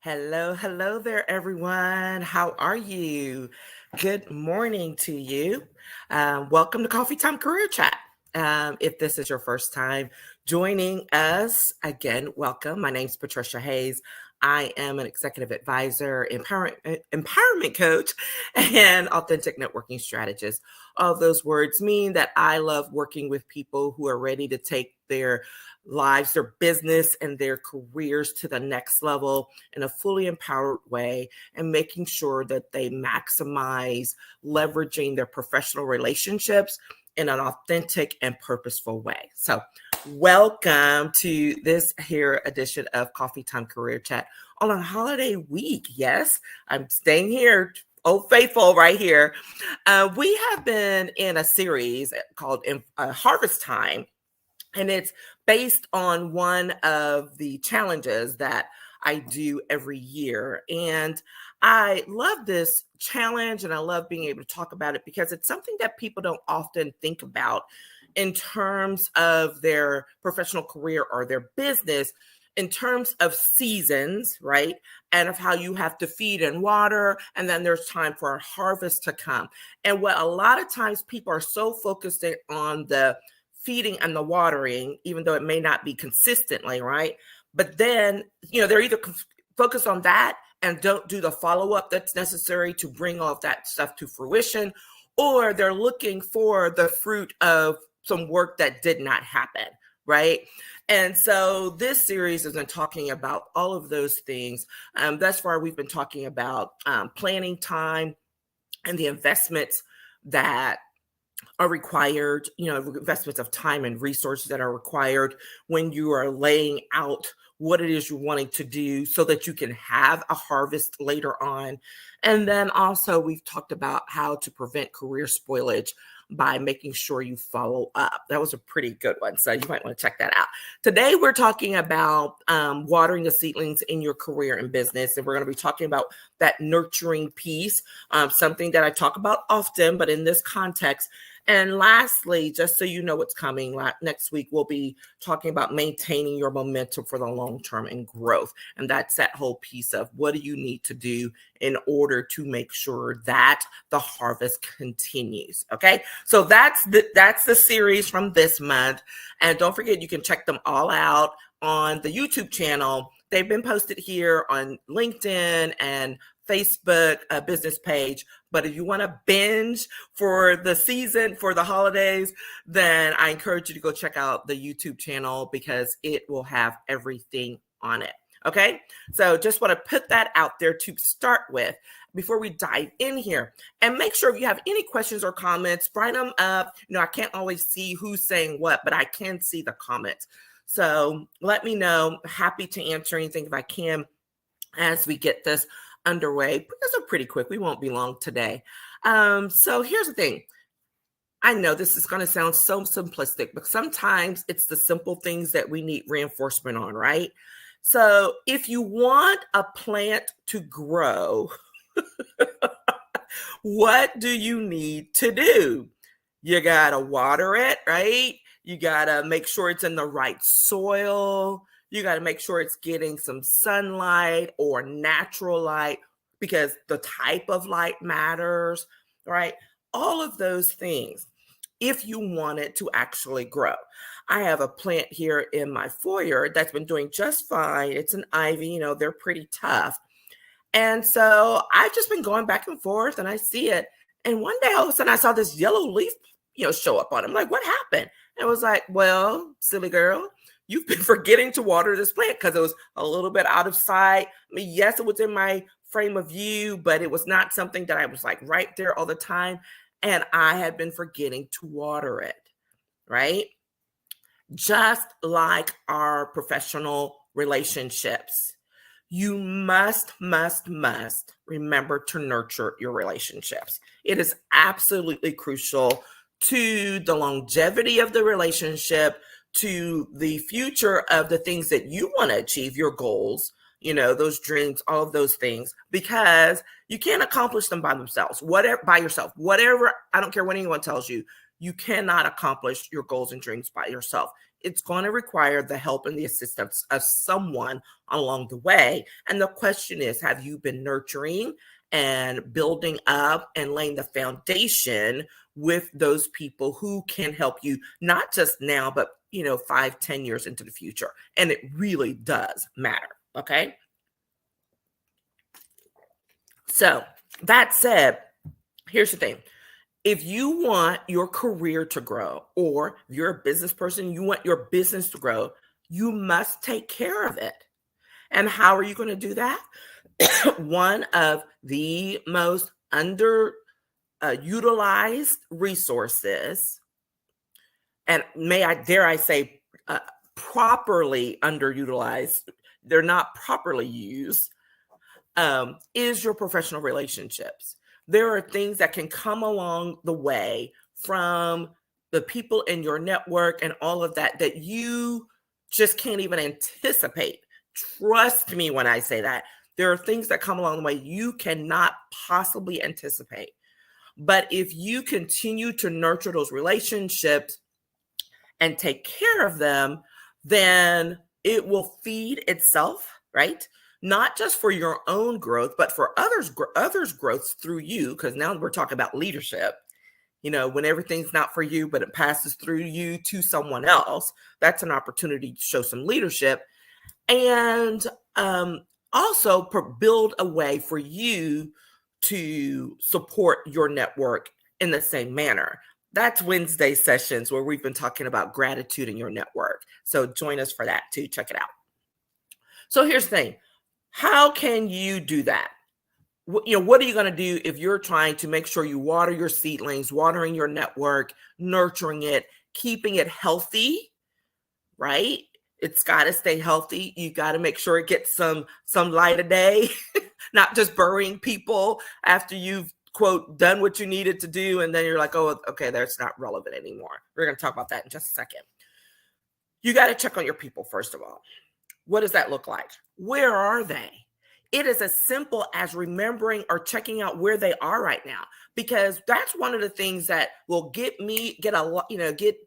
Hello, hello there, everyone. How are you? Good morning to you. Welcome to Coffee Time Career Chat. If this is your first time joining us, again, welcome. My name is Patricia Hayes. I am an executive advisor, empowerment coach, and authentic networking strategist. All those words mean that I love working with people who are ready to take their lives, their business, and their careers to the next level in a fully empowered way and making sure that they maximize leveraging their professional relationships in an authentic and purposeful way. So, welcome to this here edition of Coffee Time Career Chat on a holiday week. Yes, I'm staying here. Old Faithful right here. We have been in a series called Harvest Time, and it's based on one of the challenges that I do every year. And I love this challenge and I love being able to talk about it because it's something that people don't often think about in terms of their professional career or their business, in terms of seasons, right? And of how you have to feed and water, and then there's time for a harvest to come. And what a lot of times people are so focused on the feeding and the watering, even though it may not be consistently, right? But then, they're either focused on that and don't do the follow-up that's necessary to bring all of that stuff to fruition, or they're looking for the fruit of some work that did not happen, right? And so this series isn't talking about all of those things. Thus far, we've been talking about planning time and the investments that are required, investments of time and resources that are required when you are laying out what it is you're wanting to do so that you can have a harvest later on. And then also we've talked about how to prevent career spoilage by making sure you follow up. That was a pretty good one, so you might want to check that out. Today, we're talking about watering the seedlings in your career and business, and we're going to be talking about that nurturing piece, something that I talk about often, but in this context. And lastly, just so you know what's coming, next week, we'll be talking about maintaining your momentum for the long term and growth. And that's that whole piece of what do you need to do in order to make sure that the harvest continues. Okay, so that's the series from this month. And don't forget, you can check them all out on the YouTube channel. They've been posted here on LinkedIn and Facebook business page. But if you want to binge for the season, for the holidays, then I encourage you to go check out the YouTube channel because it will have everything on it. Okay, so just want to put that out there to start with before we dive in here. And make sure if you have any questions or comments, write them up. I can't always see who's saying what, but I can see the comments. So let me know. Happy to answer anything if I can as we get this underway. Because are pretty quick. We won't be long today. So here's the thing. I know this is going to sound so simplistic, but sometimes it's the simple things that we need reinforcement on, right? So if you want a plant to grow, what do you need to do? You got to water it, right? You got to make sure it's in the right soil. You got to make sure it's getting some sunlight or natural light because the type of light matters, right? All of those things if you want it to actually grow. I have a plant here in my foyer that's been doing just fine. It's an ivy, they're pretty tough. And so I've just been going back and forth and I see it. And one day all of a sudden I saw this yellow leaf, show up on it. I'm like, what happened? And it was like, well, silly girl, you've been forgetting to water this plant because it was a little bit out of sight. I mean, yes, it was in my frame of view, but it was not something that I was like right there all the time. And I had been forgetting to water it, right? Just like our professional relationships, you must remember to nurture your relationships. It is absolutely crucial to the longevity of the relationship, to the future of the things that you want to achieve, your goals, those dreams, all of those things, because you can't accomplish them by themselves, by yourself, whatever. I don't care what anyone tells you, you cannot accomplish your goals and dreams by yourself. it's going to require the help and the assistance of someone along the way. And the question is, have you been nurturing and building up and laying the foundation with those people who can help you, not just now, but 5-10 years into the future? And it really does matter. Okay. So that said, here's the thing. If you want your career to grow, or if you're a business person, you want your business to grow, you must take care of it. And how are you going to do that? One of the most utilized resources, and dare I say, properly underutilized, they're not properly used, is your professional relationships. There are things that can come along the way from the people in your network and all of that that you just can't even anticipate. Trust me when I say that. There are things that come along the way you cannot possibly anticipate. But if you continue to nurture those relationships and take care of them, then it will feed itself, right? Not just for your own growth, but for others' growth through you, because now we're talking about leadership. When everything's not for you, but it passes through you to someone else, that's an opportunity to show some leadership. And also build a way for you to support your network in the same manner. That's Wednesday sessions where we've been talking about gratitude in your network. So join us for that too. Check it out. So here's the thing. How can you do that? What are you going to do if you're trying to make sure you water your seedlings, watering your network, nurturing it, keeping it healthy, right? It's got to stay healthy. You got to make sure it gets some light of day, not just burying people after you've, quote, done what you needed to do. And then you're like, oh, okay, that's not relevant anymore. We're going to talk about that in just a second. You got to check on your people, first of all. What does that look like? Where are they? It is as simple as remembering or checking out where they are right now, because that's one of the things that will get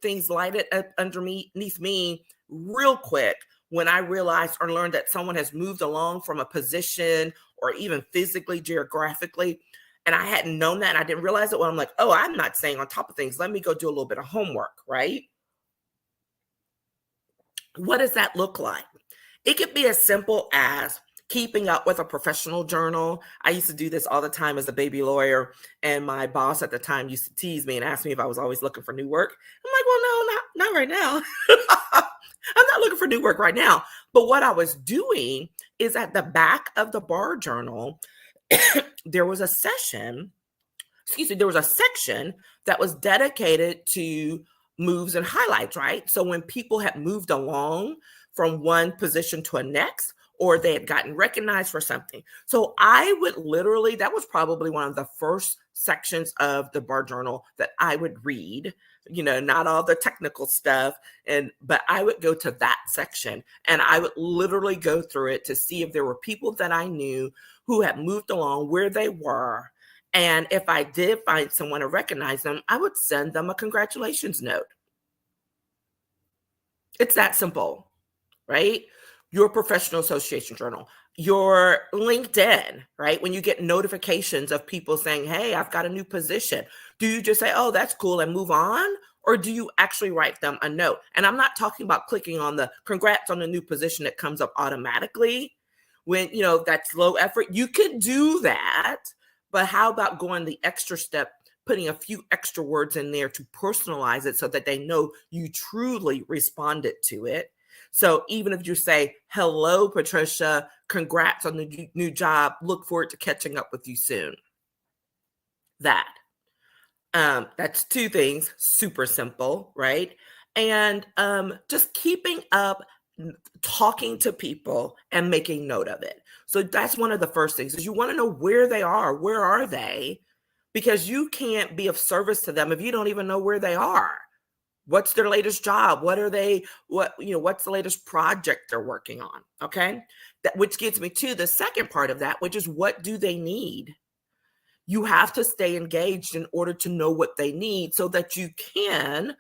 things lighted up underneath me real quick when I realize or learn that someone has moved along from a position or even physically, geographically, and I hadn't known that and I didn't realize it. Well, I'm like, oh, I'm not staying on top of things. Let me go do a little bit of homework, right? What does that look like? It could be as simple as keeping up with a professional journal. I used to do this all the time as a baby lawyer, and my boss at the time used to tease me and ask me if I was always looking for new work. I'm like, well, no, not right now. I'm not looking for new work right now. But what I was doing is at the back of the bar journal, there was a section that was dedicated to moves and highlights, right? So when people had moved along from one position to a next, or they had gotten recognized for something. So I would literally, that was probably one of the first sections of the bar journal that I would read, not all the technical stuff. But I would go to that section and I would literally go through it to see if there were people that I knew who had moved along, where they were. And if I did find someone to recognize them, I would send them a congratulations note. It's that simple, right? Your professional association journal, your LinkedIn, right? When you get notifications of people saying, hey, I've got a new position, do you just say, oh, that's cool and move on? Or do you actually write them a note? And I'm not talking about clicking on the congrats on the new position that comes up automatically when, that's low effort. You could do that, but how about going the extra step, putting a few extra words in there to personalize it so that they know you truly responded to it? So even if you say, hello, Patricia, congrats on the new job, look forward to catching up with you soon. That's two things, super simple, right? And just keeping up, talking to people and making note of it. So that's one of the first things, is you want to know where they are. Where are they? Because you can't be of service to them if you don't even know where they are. What's their latest job? What's the latest project they're working on? Okay. Which gets me to the second part of that, which is, what do they need? You have to stay engaged in order to know what they need so that you can,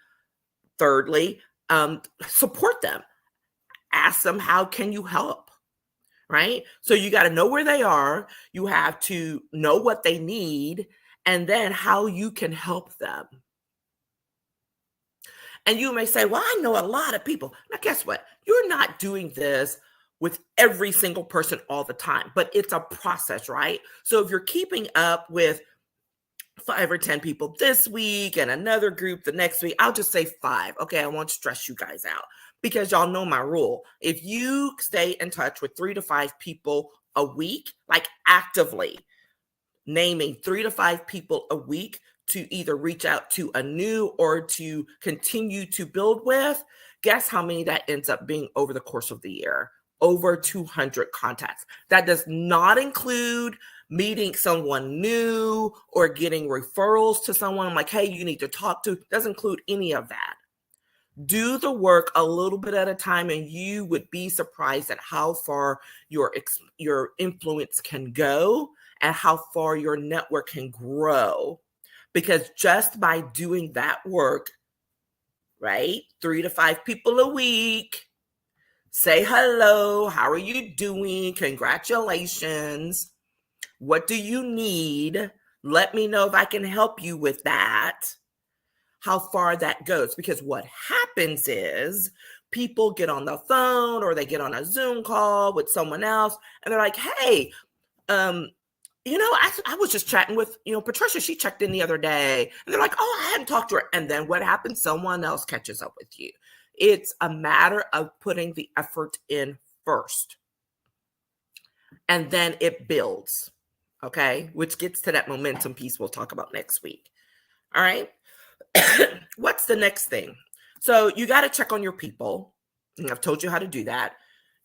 thirdly, support them. Ask them, how can you help? Right? So you got to know where they are. You have to know what they need, and then how you can help them. And you may say, well, I know a lot of people. Now, guess what? You're not doing this with every single person all the time, but it's a process, right? So if you're keeping up with 5 or 10 people this week and another group the next week, I'll just say 5. Okay, I won't stress you guys out because y'all know my rule. If you stay in touch with 3 to 5 people a week, like actively naming 3 to 5 people a week to either reach out to anew or to continue to build with, guess how many that ends up being over the course of the year? Over 200 contacts. That does not include meeting someone new or getting referrals to someone like, hey, you need to talk to. Doesn't include any of that. Do the work a little bit at a time, and you would be surprised at how far your influence can go and how far your network can grow. Because just by doing that work, right, 3 to 5 people a week, say hello, how are you doing? Congratulations. What do you need? Let me know if I can help you with that. How far that goes. Because what happens is people get on the phone or they get on a Zoom call with someone else and they're like, hey, I was just chatting with, Patricia, she checked in the other day. And they're like, oh, I hadn't talked to her. And then what happens? Someone else catches up with you. It's a matter of putting the effort in first. And then it builds. Okay. Which gets to that momentum piece we'll talk about next week. All right. What's the next thing? So you got to check on your people. And I've told you how to do that.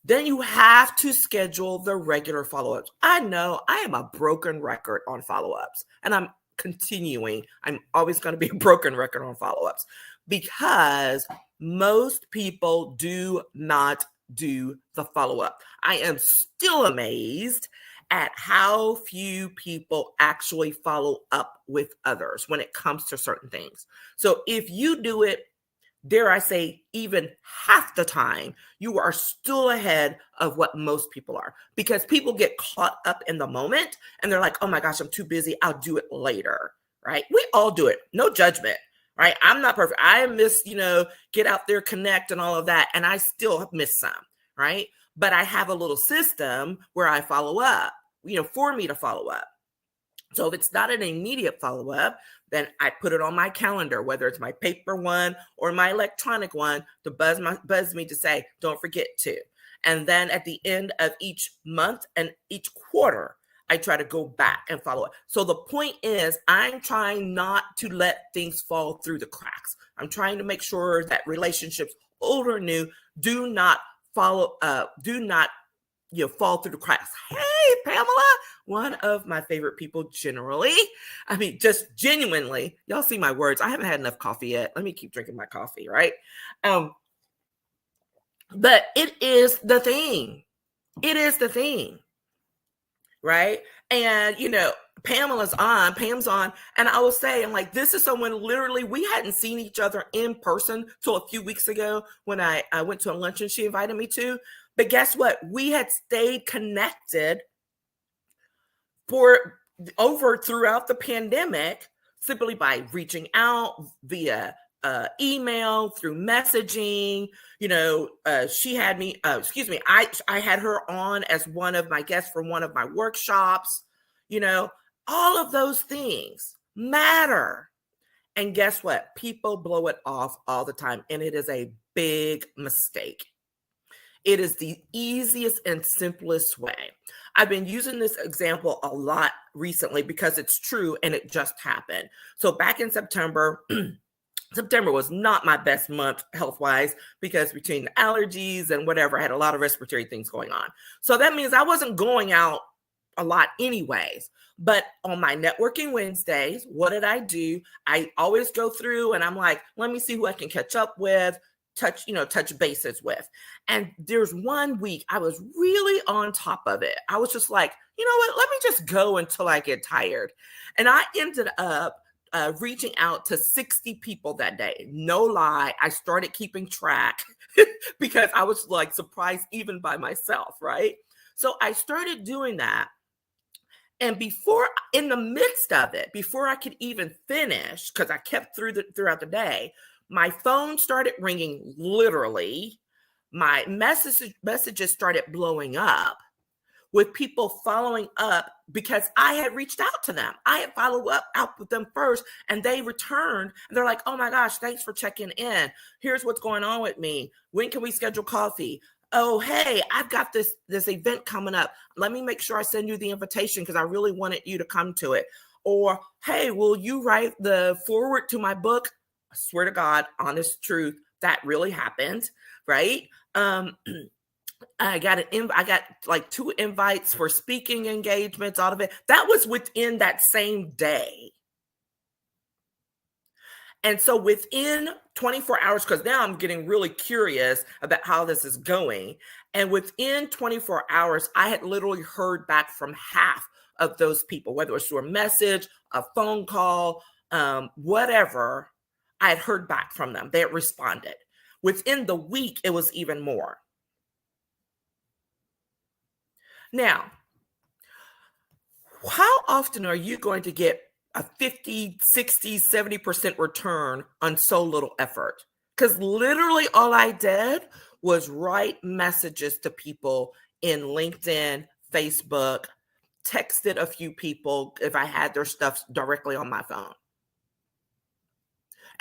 Then you have to schedule the regular follow-ups. I know I am a broken record on follow-ups, and I'm continuing. I'm always going to be a broken record on follow-ups because most people do not do the follow-up. I am still amazed at how few people actually follow up with others when it comes to certain things. So if you do it, dare I say, even half the time, you are still ahead of what most people are, because people get caught up in the moment and they're like, oh my gosh, I'm too busy. I'll do it later, right? We all do it. No judgment, right? I'm not perfect. I miss, get out there, connect and all of that. And I still miss some, right? But I have a little system where I follow up, for me to follow up. So if it's not an immediate follow-up, then I put it on my calendar, whether it's my paper one or my electronic one, to buzz me to say, don't forget to. And then at the end of each month and each quarter, I try to go back and follow up. So the point is, I'm trying not to let things fall through the cracks. I'm trying to make sure that relationships, old or new, do not follow up, fall through the cracks. Hey, Pamela, one of my favorite people generally. I mean, just genuinely, y'all see my words. I haven't had enough coffee yet. Let me keep drinking my coffee, right? But it is the thing. It is the thing, right? And, Pam's on. And I will say, I'm like, this is someone literally, we hadn't seen each other in person till a few weeks ago when I went to a luncheon she invited me to. But guess what? We had stayed connected throughout the pandemic simply by reaching out via email, through messaging. She had me, I had her on as one of my guests for one of my workshops. All of those things matter. And guess what? People blow it off all the time, and it is a big mistake. It is the easiest and simplest way. I've been using this example a lot recently because it's true and it just happened. So back in September, September was not my best month health-wise because between the allergies and whatever, I had a lot of respiratory things going on. So that means I wasn't going out a lot anyways. But on my networking Wednesdays, what did I do? I always go through and I'm like, let me see who I can catch up with, touch bases with. And there's one week I was really on top of it. I was just like, you know what? Let me just go until I get tired. And I ended up reaching out to 60 people that day. No lie, I started keeping track because I was like surprised even by myself, right? So I started doing that. And in the midst of it, before I could even finish, because I kept throughout the day, my phone started ringing literally. My messages started blowing up with people following up because I had reached out to them. I had followed out with them first, and they returned. And they're like, "Oh my gosh, thanks for checking in. Here's what's going on with me. When can we schedule coffee? Oh, hey, I've got this event coming up. Let me make sure I send you the invitation because I really wanted you to come to it." Or, "Hey, will you write the foreword to my book?" I swear to God, honest truth, that really happened, right? I got like 2 invites for speaking engagements, all of it. That was within that same day. And so within 24 hours, because now I'm getting really curious about how this is going. And within 24 hours, I had literally heard back from half of those people, whether it was through a message, a phone call, whatever. I had heard back from them. They had responded. Within the week, it was even more. Now, how often are you going to get a 50, 60, 70% return on so little effort? Because literally all I did was write messages to people in LinkedIn, Facebook, texted a few people if I had their stuff directly on my phone.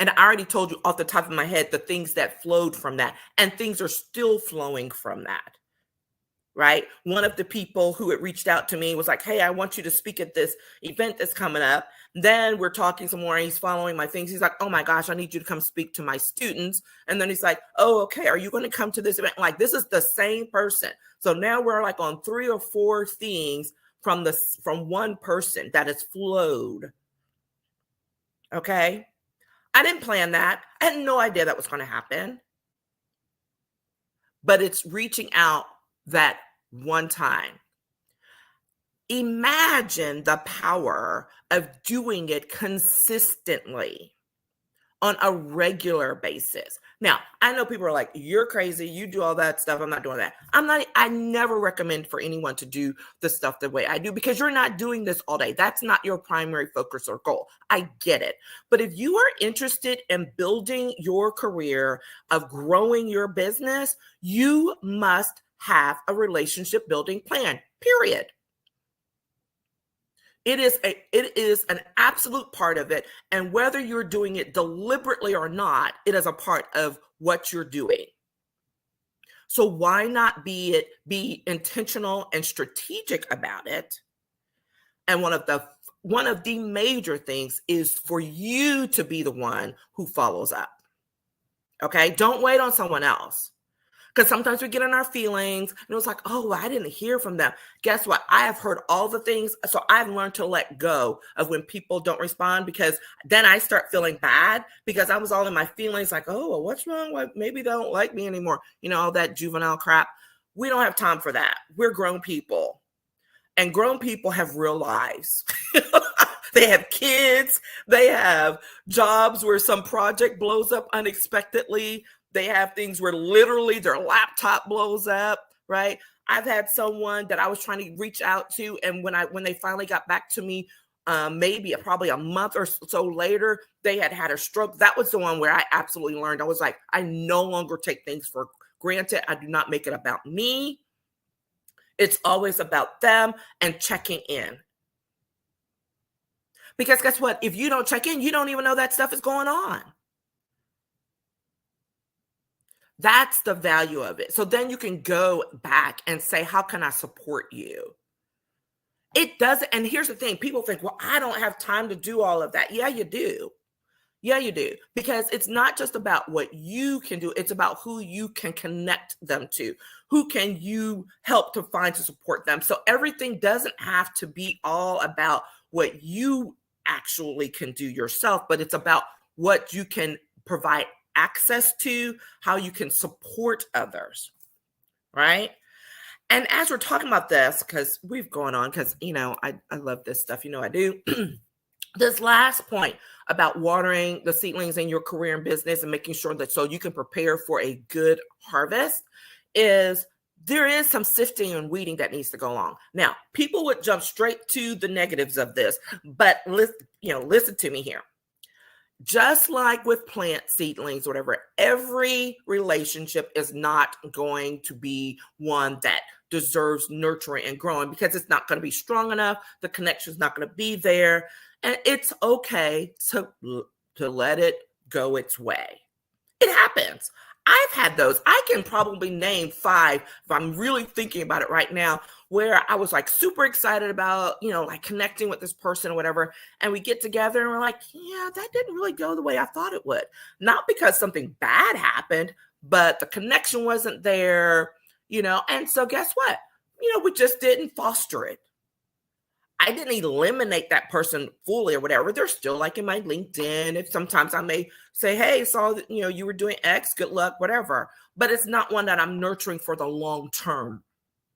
And I already told you off the top of my head the things that flowed from that, and things are still flowing from that. Right? One of the people who had reached out to me was like, "Hey, I want you to speak at this event that's coming up." Then we're talking some more and he's following my things. He's like, "Oh my gosh, I need you to come speak to my students." And then he's like, "Oh, okay. Are you going to come to this event?" Like, this is the same person. So now we're like on 3 or 4 things from one person that has flowed. Okay. I didn't plan that. I had no idea that was going to happen. But it's reaching out that one time. Imagine the power of doing it consistently on a regular basis. Now, I know people are like, "You're crazy. You do all that stuff. I'm not doing that." I never recommend for anyone to do the stuff the way I do because you're not doing this all day. That's not your primary focus or goal. I get it. But if you are interested in building your career, of growing your business, you must have a relationship building plan, period. It is an absolute part of it. And whether you're doing it deliberately or not, it is a part of what you're doing. So why not be intentional and strategic about it? And one of the major things is for you to be the one who follows up. Okay? Don't wait on someone else. Because sometimes we get in our feelings and it's like, "Oh, I didn't hear from them." Guess what? I have heard all the things. So I've learned to let go of when people don't respond, because then I start feeling bad because I was all in my feelings like, "Oh, well, what's wrong? Like, maybe they don't like me anymore." All that juvenile crap. We don't have time for that. We're grown people, and grown people have real lives. They have kids. They have jobs where some project blows up unexpectedly. They have things where literally their laptop blows up, right? I've had someone that I was trying to reach out to, and when they finally got back to me, probably a month or so later, they had a stroke. That was the one where I absolutely learned. I was like, I no longer take things for granted. I do not make it about me. It's always about them and checking in. Because guess what? If you don't check in, you don't even know that stuff is going on. That's the value of it. So then you can go back and say, "How can I support you?" It doesn't. And here's the thing. People think, "Well, I don't have time to do all of that." Yeah, you do. Yeah, you do. Because it's not just about what you can do. It's about who you can connect them to. Who can you help to find to support them? So everything doesn't have to be all about what you actually can do yourself, but it's about what you can provide access to, how you can support others, right? And as we're talking about this, because we've gone on, because I love this stuff, I do. This last point about watering the seedlings in your career and business and making sure that so you can prepare for a good harvest is there is some sifting and weeding that needs to go along. Now, people would jump straight to the negatives of this, but listen to me here. Just like with plant seedlings, whatever, every relationship is not going to be one that deserves nurturing and growing because it's not going to be strong enough. The connection is not going to be there. And it's okay to let it go its way. It happens. I've had those. I can probably name 5 if I'm really thinking about it right now, where I was like super excited about, like connecting with this person or whatever. And we get together and we're like, yeah, that didn't really go the way I thought it would. Not because something bad happened, but the connection wasn't there, And so guess what? We just didn't foster it. I didn't eliminate that person fully or whatever. They're still like in my LinkedIn. If sometimes I may say, hey, saw that, you were doing X, good luck, whatever. But it's not one that I'm nurturing for the long term,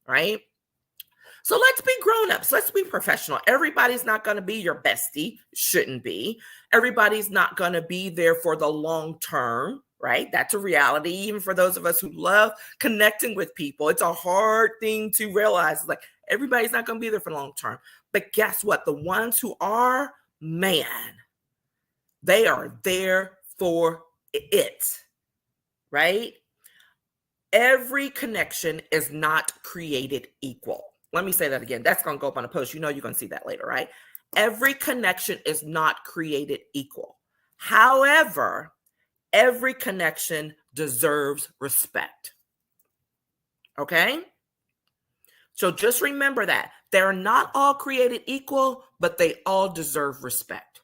right? So let's be grown-ups. Let's be professional. Everybody's not going to be your bestie. Shouldn't be. Everybody's not going to be there for the long term, right? That's a reality. Even for those of us who love connecting with people, it's a hard thing to realize. Like everybody's not going to be there for the long term. But guess what? The ones who are, man, they are there for it, right? Every connection is not created equal. Let me say that again. That's going to go up on a post. You're going to see that later, right? Every connection is not created equal. However, every connection deserves respect. Okay? So just remember that. They're not all created equal, but they all deserve respect.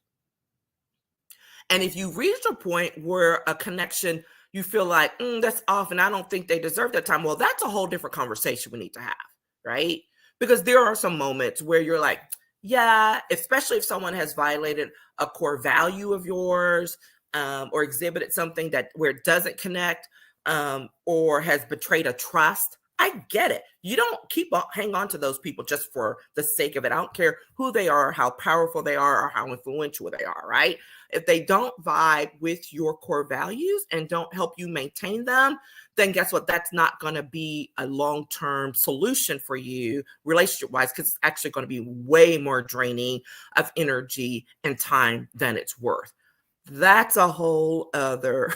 And if you reach a point where a connection, you feel like, that's off and I don't think they deserve that time, well, that's a whole different conversation we need to have, right? Because there are some moments where you're like, yeah, especially if someone has violated a core value of yours or exhibited something where it doesn't connect or has betrayed a trust. I get it. You don't hang on to those people just for the sake of it. I don't care who they are, how powerful they are, or how influential they are, right? If they don't vibe with your core values and don't help you maintain them, then guess what? That's not going to be a long-term solution for you relationship-wise, because it's actually going to be way more draining of energy and time than it's worth. That's a whole other...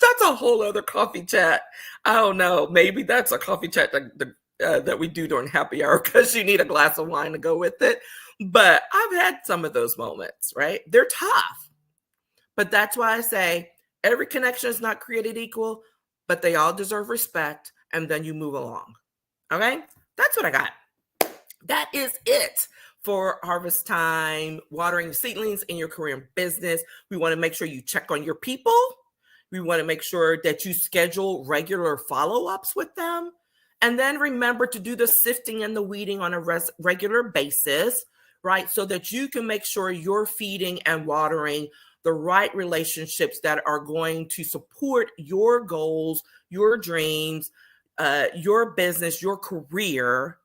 That's a whole other coffee chat. I don't know. Maybe that's a coffee chat that we do during happy hour because you need a glass of wine to go with it. But I've had some of those moments, right? They're tough. But that's why I say every connection is not created equal, but they all deserve respect. And then you move along. Okay? That's what I got. That is it for harvest time, watering seedlings in your career and business. We want to make sure you check on your people. We want to make sure that you schedule regular follow-ups with them. And then remember to do the sifting and the weeding on a regular basis, right? So that you can make sure you're feeding and watering the right relationships that are going to support your goals, your dreams, your business, your career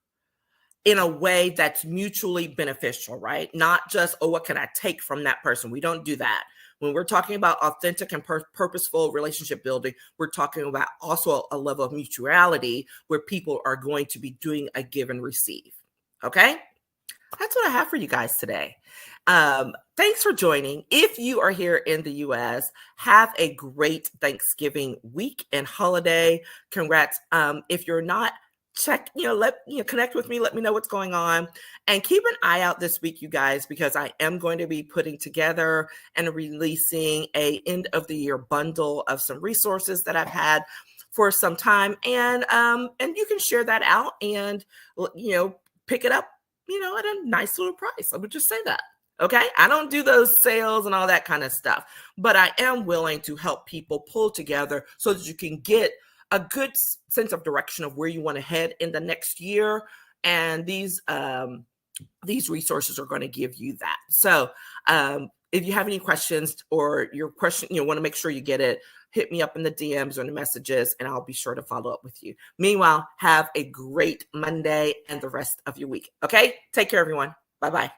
in a way that's mutually beneficial, right? Not just, oh, what can I take from that person? We don't do that. When we're talking about authentic and purposeful relationship building, we're talking about also a level of mutuality where people are going to be doing a give and receive. Okay? That's what I have for you guys today. Thanks for joining. If you are here in the U.S., have a great Thanksgiving week and holiday. Congrats. If you're not, connect with me. Let me know what's going on, and keep an eye out this week, you guys, because I am going to be putting together and releasing a end of the year bundle of some resources that I've had for some time, and you can share that out and pick it up, at a nice little price. I would just say that. Okay. I don't do those sales and all that kind of stuff, but I am willing to help people pull together so that you can get a good sense of direction of where you want to head in the next year. And these resources are going to give you that. So if you have any questions or your question, want to make sure you get it, hit me up in the DMs or in the messages, and I'll be sure to follow up with you. Meanwhile, have a great Monday and the rest of your week. Okay? Take care, everyone. Bye-bye.